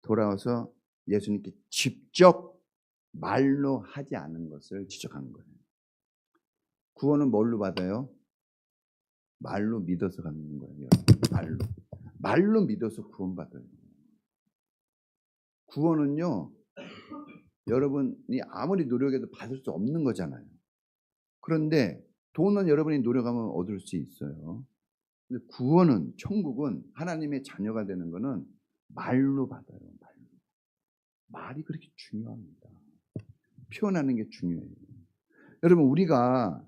돌아와서 예수님께 직접 말로 하지 않은 것을 지적한 거예요. 구원은 뭘로 받아요? 말로 믿어서 갖는 거예요. 말로 믿어서 구원받아요. 구원은요, 여러분이 아무리 노력해도 받을 수 없는 거잖아요. 그런데 돈은 여러분이 노력하면 얻을 수 있어요. 근데 구원은, 천국은 하나님의 자녀가 되는 거는 말로 받아요. 말이 그렇게 중요합니다. 표현하는 게 중요해요. 여러분 우리가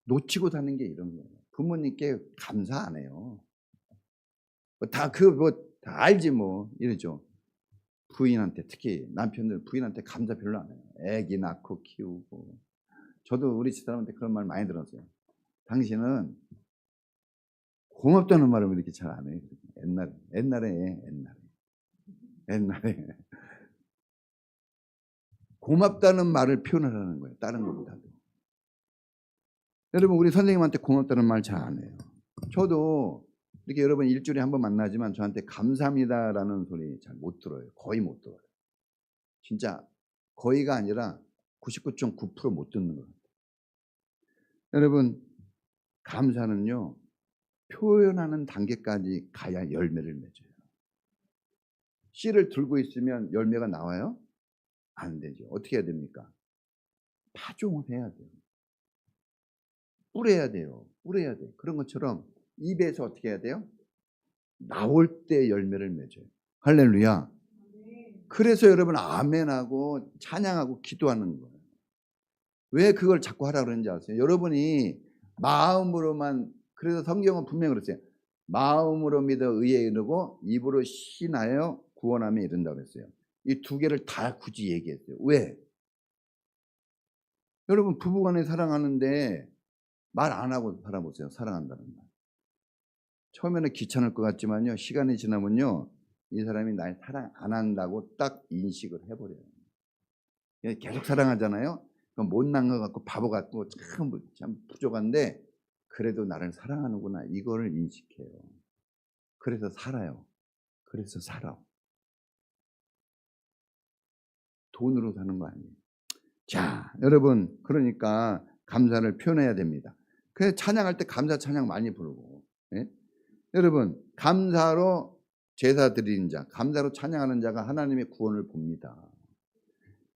놓치고 사는 게 이런 거예요. 부모님께 감사 안 해요. 다 알지 뭐 이러죠. 부인한테 특히 남편들 부인한테 감사 별로 안 해요. 애기 낳고 키우고. 저도 우리 집사람한테 그런 말 많이 들었어요. 당신은 고맙다는 말을 이렇게 잘 안 해요. 옛날에 고맙다는 말을 표현하라는 거예요. 다른 것보다도. 여러분 우리 선생님한테 고맙다는 말 잘 안 해요. 저도 이렇게 여러분 일주일에 한 번 만나지만 저한테 감사합니다라는 소리 잘 못 들어요. 거의 못 들어요. 진짜 거의가 아니라 99.9% 못 듣는 것 같아요. 여러분 감사는요 표현하는 단계까지 가야 열매를 맺어요. 씨를 들고 있으면 열매가 나와요? 안 되죠. 어떻게 해야 됩니까? 파종을 해야 돼요. 뿌려야 돼요. 그런 것처럼 입에서 어떻게 해야 돼요? 나올 때 열매를 맺어요. 할렐루야. 그래서 여러분 아멘하고 찬양하고 기도하는 거예요. 왜 그걸 자꾸 하라고 그러는지 아세요? 여러분이 마음으로만, 그래서 성경은 분명히 그랬어요. 마음으로 믿어 의에 이르고 입으로 신하여 구원함에 이른다고 그랬어요. 이 두 개를 다 굳이 얘기했어요. 왜? 여러분 부부간에 사랑하는데 말 안 하고 살아보세요. 사랑한다는 말. 처음에는 귀찮을 것 같지만요. 시간이 지나면요. 이 사람이 날 사랑 안 한다고 딱 인식을 해버려요. 계속 사랑하잖아요. 그럼 못난 것 같고 바보 같고 참 부족한데 그래도 나를 사랑하는구나 이거를 인식해요. 그래서 살아요. 그래서 살아. 돈으로 사는 거 아니에요. 자, 여러분 그러니까 감사를 표현해야 됩니다. 그래서 찬양할 때 감사 찬양 많이 부르고 여러분 감사로 제사 드리는 자, 감사로 찬양하는 자가 하나님의 구원을 봅니다.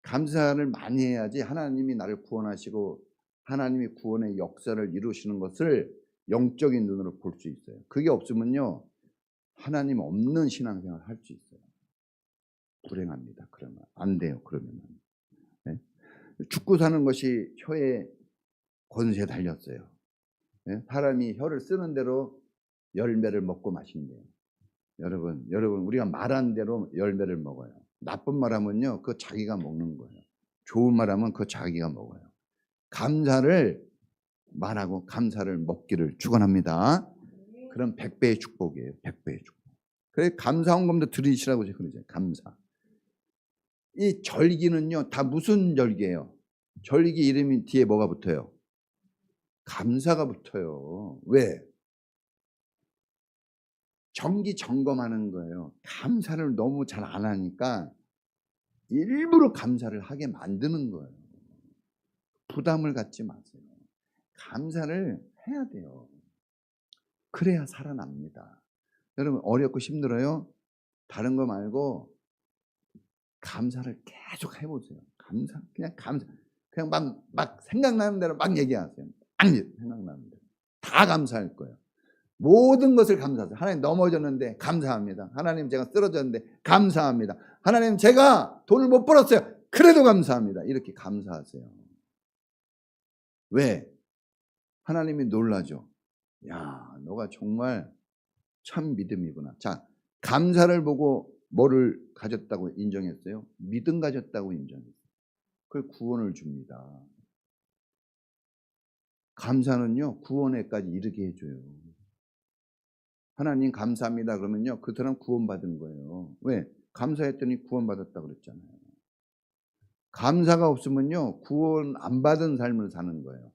감사를 많이 해야지 하나님이 나를 구원하시고 하나님이 구원의 역사를 이루시는 것을 영적인 눈으로 볼 수 있어요. 그게 없으면요 하나님 없는 신앙생활 할 수 있어요. 불행합니다. 그러면 안 돼요. 그러면 네? 죽고 사는 것이 혀에 권세 달렸어요. 네? 사람이 혀를 쓰는 대로 열매를 먹고 마신대요. 여러분 우리가 말한 대로 열매를 먹어요. 나쁜 말하면요, 그거 자기가 먹는 거예요. 좋은 말하면 그거 자기가 먹어요. 감사를 말하고 감사를 먹기를 축원합니다. 그럼 100배의 축복이에요. 100배의 축복. 그래 감사헌금도 드리시라고 그러죠. 감사. 이 절기는요, 다 무슨 절기예요? 절기 이름이 뒤에 뭐가 붙어요? 감사가 붙어요. 왜? 정기 점검하는 거예요. 감사를 너무 잘 안 하니까 일부러 감사를 하게 만드는 거예요. 부담을 갖지 마세요. 감사를 해야 돼요. 그래야 살아납니다. 여러분 어렵고 힘들어요? 다른 거 말고 감사를 계속 해보세요. 그냥 감사. 그냥 막 생각나는 대로 막 얘기하세요. 아니, 생각나는 대로. 다 감사할 거예요. 모든 것을 감사하세요. 하나님 넘어졌는데 감사합니다. 하나님 제가 쓰러졌는데 감사합니다. 하나님 제가 돈을 못 벌었어요. 그래도 감사합니다. 이렇게 감사하세요. 왜? 하나님이 놀라죠. 야, 너가 정말 참 믿음이구나. 자, 감사를 보고 뭐를 가졌다고 인정했어요? 믿음 가졌다고 인정했어요. 그걸 구원을 줍니다. 감사는요, 구원에까지 이르게 해줘요. 하나님 감사합니다 그러면요, 그 사람 구원받은 거예요. 왜? 감사했더니 구원받았다 그랬잖아요. 감사가 없으면요, 구원 안 받은 삶을 사는 거예요.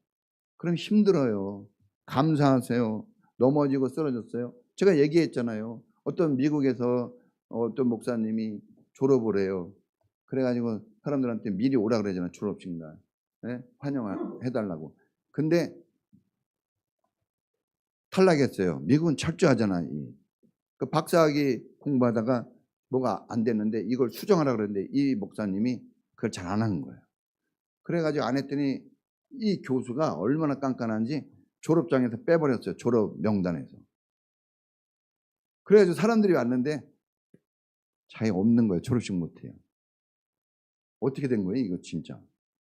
그럼 힘들어요. 감사하세요. 넘어지고 쓰러졌어요. 제가 얘기했잖아요. 어떤 미국에서 어떤 목사님이 졸업을 해요. 그래가지고 사람들한테 미리 오라 그러잖아요. 졸업식 날. 네? 환영해달라고. 근데 탈락했어요. 미국은 철저하잖아요. 그 박사학위 공부하다가 뭐가 안 됐는데 이걸 수정하라 그랬는데 이 목사님이 그걸 잘 안 한 거예요. 그래가지고 안 했더니 이 교수가 얼마나 깐깐한지 졸업장에서 빼버렸어요. 졸업 명단에서. 그래가지고 사람들이 왔는데 자기 없는 거예요. 졸업식 못해요. 어떻게 된 거예요? 이거 진짜.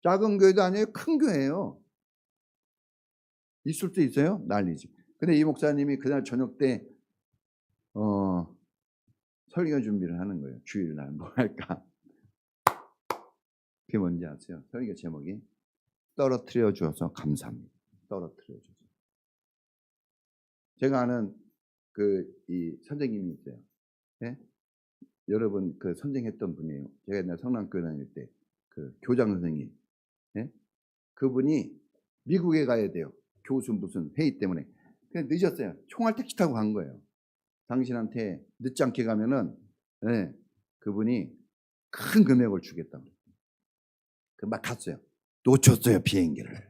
작은 교회도 아니에요. 큰 교회예요. 있을 수 있어요? 난리지. 근데 이 목사님이 그날 저녁 때 설교 준비를 하는 거예요. 주일날 뭐 할까? 그게 뭔지 아세요? 설교 제목이 떨어뜨려 주어서 감사합니다. 떨어뜨려 주어서. 제가 아는 이 선생님이 있어요. 네? 여러분 그 선생했던 분이에요. 제가 옛날 성남교회 다닐 때 그 교장 선생님. 네? 그분이 미국에 가야 돼요. 교수 무슨 회의 때문에. 그냥 늦었어요. 총알 택시 타고 간 거예요. 당신한테 늦지 않게 가면은 네, 그분이 큰 금액을 주겠다고. 막 갔어요. 놓쳤어요, 비행기를.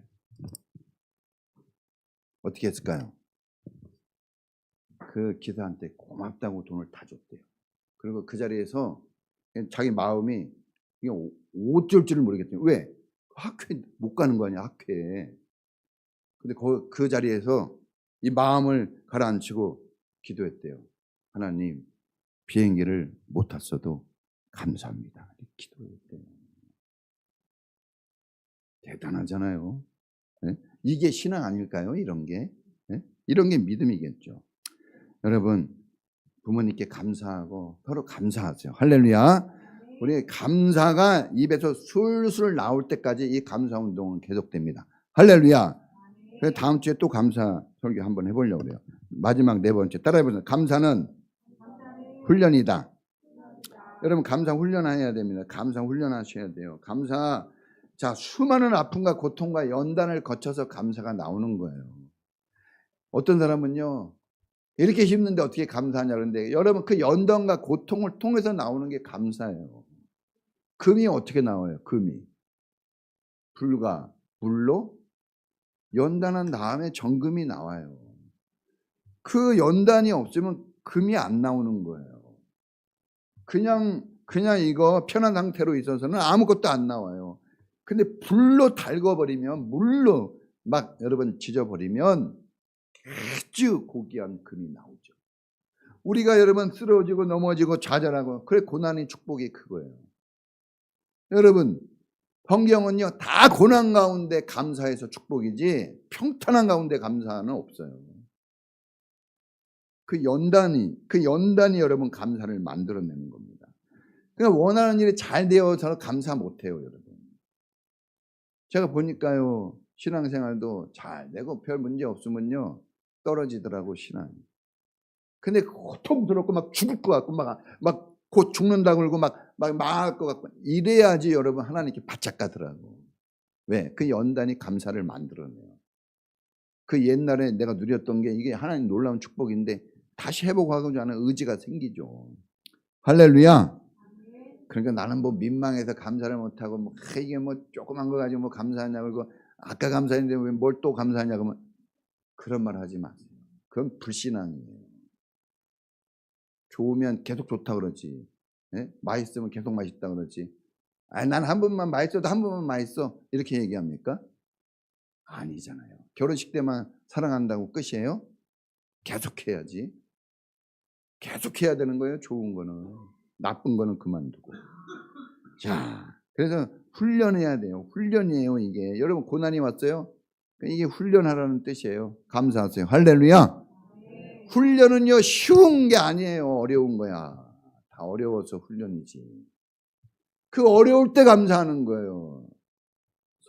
어떻게 했을까요? 그 기사한테 고맙다고 돈을 다 줬대요. 그리고 그 자리에서 자기 마음이 어쩔 줄을 모르겠대요. 왜? 학교에 못 가는 거 아니야, 학교에. 근데 그 자리에서 이 마음을 가라앉히고 기도했대요. 하나님, 비행기를 못 탔어도 감사합니다. 기도했대요. 대단하잖아요. 네? 이게 신앙 아닐까요? 이런 게. 네? 이런 게 믿음이겠죠. 여러분, 부모님께 감사하고 서로 감사하세요. 할렐루야. 우리 감사가 입에서 술술 나올 때까지 이 감사 운동은 계속됩니다. 할렐루야. 그래서 다음 주에 또 감사 설교 한번 해보려고 해요. 마지막 네 번째 따라해보세요. 감사는 훈련이다. 여러분 감사 훈련해야 됩니다. 감사 훈련하셔야 돼요. 감사. 자, 수많은 아픔과 고통과 연단을 거쳐서 감사가 나오는 거예요. 어떤 사람은요, 이렇게 힘든데 어떻게 감사하냐 그러는데 여러분 그 연단과 고통을 통해서 나오는 게 감사예요. 금이 어떻게 나와요? 금이 불과 물로 연단한 다음에 정금이 나와요. 그 연단이 없으면 금이 안 나오는 거예요. 그냥 이거 편한 상태로 있어서는 아무것도 안 나와요. 근데 불로 달궈버리면, 물로 막 여러분 지져버리면 아주 고귀한 금이 나오죠. 우리가 여러분 쓰러지고 넘어지고 좌절하고 그래 고난이 축복이 그거예요. 여러분 성경은요 다 고난 가운데 감사해서 축복이지 평탄한 가운데 감사는 없어요. 그 연단이 여러분 감사를 만들어내는 겁니다. 그러니까 원하는 일이 잘 되어서 감사 못해요, 여러분. 제가 보니까요 신앙생활도 잘 되고 별 문제 없으면요 떨어지더라고 신앙이. 근데 고통스럽고 막 죽을 것 같고 막 곧 죽는다고 그러고 막 망할 것 같고 이래야지 여러분 하나님께 바짝 가더라고. 왜? 그 연단이 감사를 만들어내요. 그 옛날에 내가 누렸던 게 이게 하나님 놀라운 축복인데 다시 해보고자 하는 의지가 생기죠. 할렐루야. 그러니까 나는 뭐 민망해서 감사를 못하고 뭐 이게 뭐 조그만 거 가지고 뭐 감사하냐고 그러고 아까 감사했는데 왜 뭘 또 감사하냐고 하면 그런 말 하지 마세요. 그건 불신앙이에요. 좋으면 계속 좋다 그러지. 예? 맛있으면 계속 맛있다 그러지. 아니 난 한 번만 맛있어도 한 번만 맛있어 이렇게 얘기합니까? 아니잖아요. 결혼식 때만 사랑한다고 끝이에요? 계속해야지. 계속해야 되는 거예요. 좋은 거는. 나쁜 거는 그만두고. 자, 그래서 훈련해야 돼요. 훈련이에요 이게. 여러분 고난이 왔어요? 이게 훈련하라는 뜻이에요. 감사하세요. 할렐루야. 훈련은요 쉬운 게 아니에요. 어려운 거야. 다 어려워서 훈련이지. 그 어려울 때 감사하는 거예요.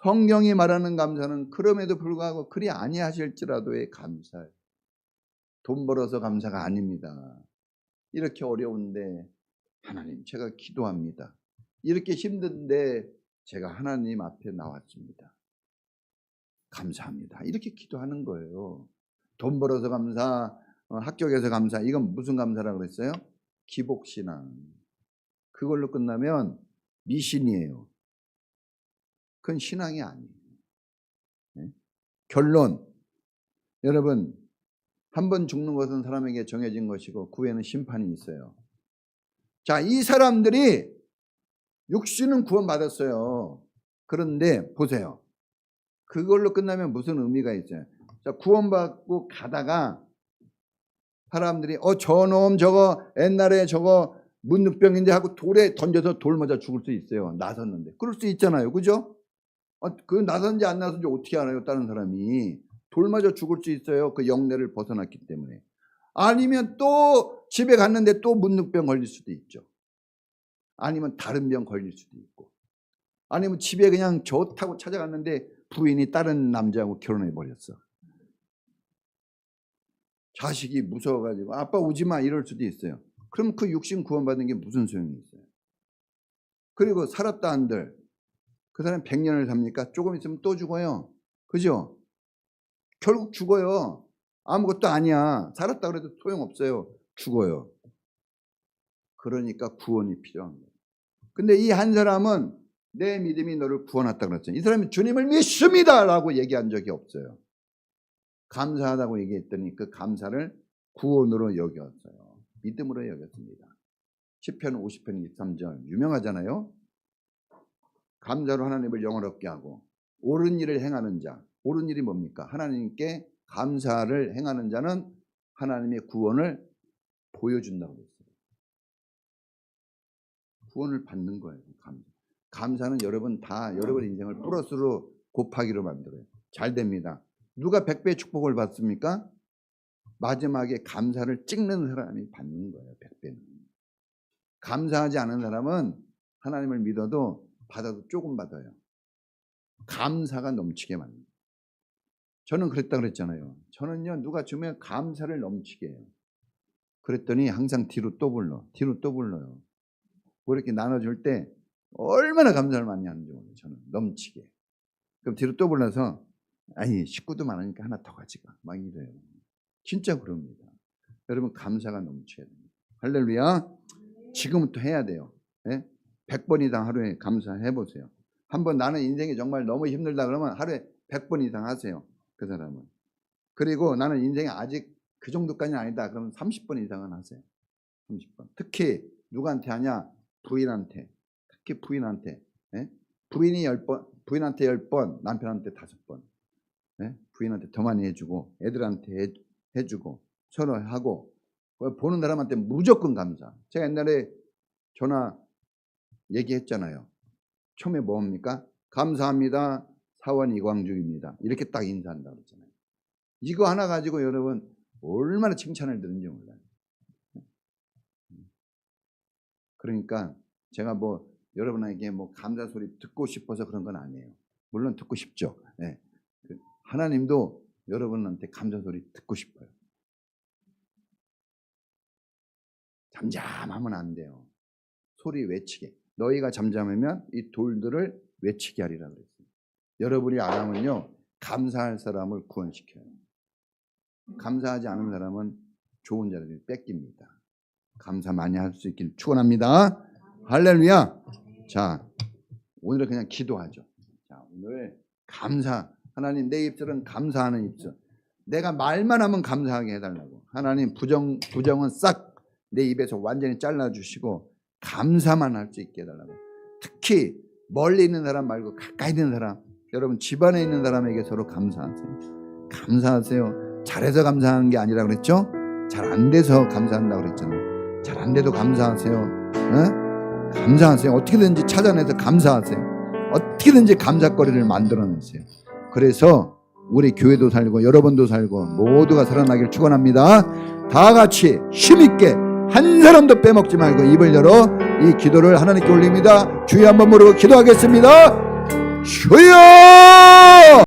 성경이 말하는 감사는 그럼에도 불구하고 그리 아니하실지라도의 감사예요. 돈 벌어서 감사가 아닙니다. 이렇게 어려운데 하나님 제가 기도합니다. 이렇게 힘든데 제가 하나님 앞에 나왔습니다. 감사합니다. 이렇게 기도하는 거예요. 돈 벌어서 감사, 합격해서 감사. 이건 무슨 감사라고 그랬어요? 기복신앙. 그걸로 끝나면 미신이에요. 그건 신앙이 아니에요. 네? 결론. 여러분 한 번 죽는 것은 사람에게 정해진 것이고 그 후에는 심판이 있어요. 자, 이 사람들이 육신은 구원받았어요. 그런데 보세요. 그걸로 끝나면 무슨 의미가 있어요? 자, 구원받고 가다가 사람들이 저놈 저거 옛날에 저거 문득병인데 하고 돌에 던져서 돌 맞아 죽을 수 있어요. 나섰는데. 그럴 수 있잖아요. 그죠? 그 나섰는지 안 나섰는지 어떻게 알아요? 다른 사람이. 돌 맞아 죽을 수 있어요. 그 영내를 벗어났기 때문에. 아니면 또 집에 갔는데 또 문득병 걸릴 수도 있죠. 아니면 다른 병 걸릴 수도 있고. 아니면 집에 그냥 좋다고 찾아갔는데 부인이 다른 남자하고 결혼해 버렸어. 자식이 무서워가지고 아빠 오지마 이럴 수도 있어요. 그럼 그 육신 구원받은 게 무슨 소용이 있어요? 그리고 살았다 한들 그 사람 100년을 삽니까? 조금 있으면 또 죽어요. 그죠? 결국 죽어요. 아무것도 아니야. 살았다 그래도 소용없어요. 죽어요. 그러니까 구원이 필요한 거예요. 근데 이 한 사람은 내 믿음이 너를 구원했다 그랬잖아요. 이 사람이 주님을 믿습니다 라고 얘기한 적이 없어요. 감사하다고 얘기했더니 그 감사를 구원으로 여겼어요. 믿음으로 여겼습니다. 시편 50편 23절 유명하잖아요. 감사로 하나님을 영화롭게 하고 옳은 일을 행하는 자. 옳은 일이 뭡니까? 하나님께 감사를 행하는 자는 하나님의 구원을 보여준다고 했어요. 구원을 받는 거예요. 감사는 여러분 다 여러분 인생을 플러스로 곱하기로 만들어요. 잘 됩니다. 누가 100배의 축복을 받습니까? 마지막에 감사를 찍는 사람이 받는 거예요. 100배는. 감사하지 않은 사람은 하나님을 믿어도 받아도 조금 받아요. 감사가 넘치게 만듭니다. 저는 그랬다 그랬잖아요. 저는요 누가 주면 감사를 넘치게 해요. 그랬더니 항상 뒤로 또 불러요. 뭐 이렇게 나눠줄 때 얼마나 감사를 많이 하는지 몰라요. 저는 넘치게. 그럼 뒤로 또 불러서 아니 식구도 많으니까 하나 더 가져가 막 이래요. 진짜 그럽니다. 여러분 감사가 넘쳐야 됩니다. 할렐루야. 지금부터 해야 돼요. 네? 100번 이상 하루에 감사해 보세요. 한번 나는 인생이 정말 너무 힘들다 그러면 하루에 100번 이상 하세요. 그 사람은. 그리고 나는 인생이 아직 그 정도까지는 아니다. 그러면 30번 이상은 하세요. 30번. 특히 누구한테 하냐? 부인한테. 특히 부인한테. 네? 부인이 10번, 부인한테 10번, 남편한테 5번. 네? 부인한테 더 많이 해주고 애들한테 해주고 서로 하고 보는 사람한테 무조건 감사. 제가 옛날에 전화 얘기했잖아요. 처음에 뭡니까? 감사합니다. 사원 이광주입니다. 이렇게 딱 인사한다고 그랬잖아요. 이거 하나 가지고 여러분 얼마나 칭찬을 들은지 몰라요. 그러니까 제가 뭐 여러분에게 뭐 감사 소리 듣고 싶어서 그런 건 아니에요. 물론 듣고 싶죠. 네. 하나님도 여러분한테 감사 소리 듣고 싶어요. 잠잠하면 안 돼요. 소리 외치게. 너희가 잠잠하면 이 돌들을 외치게 하리라 그랬어요. 여러분이 안 하면요, 감사할 사람을 구원시켜요. 감사하지 않은 사람은 좋은 자리를 뺏깁니다. 감사 많이 할 수 있길 축원합니다. 할렐루야. 자, 오늘은 그냥 기도하죠. 자, 오늘 감사. 하나님, 내 입술은 감사하는 입술. 내가 말만 하면 감사하게 해달라고. 하나님, 부정은 싹 내 입에서 완전히 잘라주시고 감사만 할 수 있게 해달라고. 특히 멀리 있는 사람 말고 가까이 있는 사람, 여러분 집안에 있는 사람에게 서로 감사하세요. 감사하세요. 잘해서 감사하는 게 아니라 그랬죠? 잘 안 돼서 감사한다고 그랬잖아요. 잘 안 돼도 감사하세요. 어? 감사하세요. 어떻게든지 찾아내서 감사하세요. 어떻게든지 감사거리를 만들어내세요. 그래서 우리 교회도 살고 여러분도 살고 모두가 살아나길 축원합니다. 다 같이 힘있게 한 사람도 빼먹지 말고 입을 열어 이 기도를 하나님께 올립니다. 주여 한번 부르고 기도하겠습니다. 주여!